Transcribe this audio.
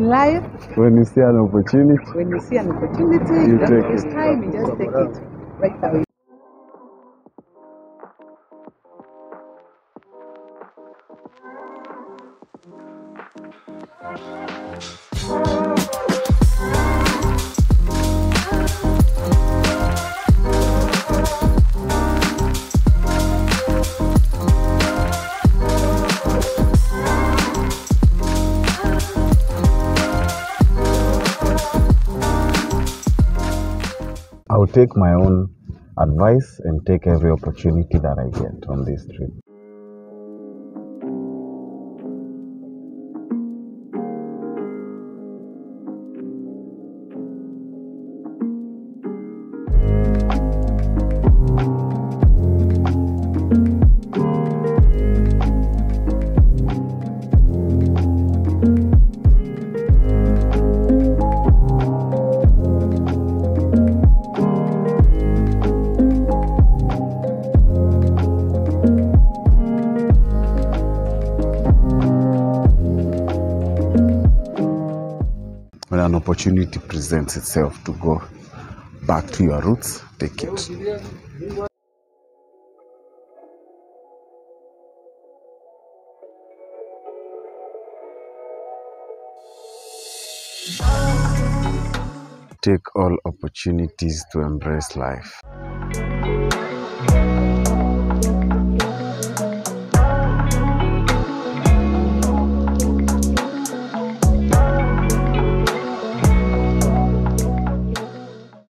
in life, when you see an opportunity, you take it. Time, you just take it right away. I'll take my own advice and take every opportunity that I get on this trip. When an opportunity presents itself to go back to your roots, take it. Take all opportunities to embrace life.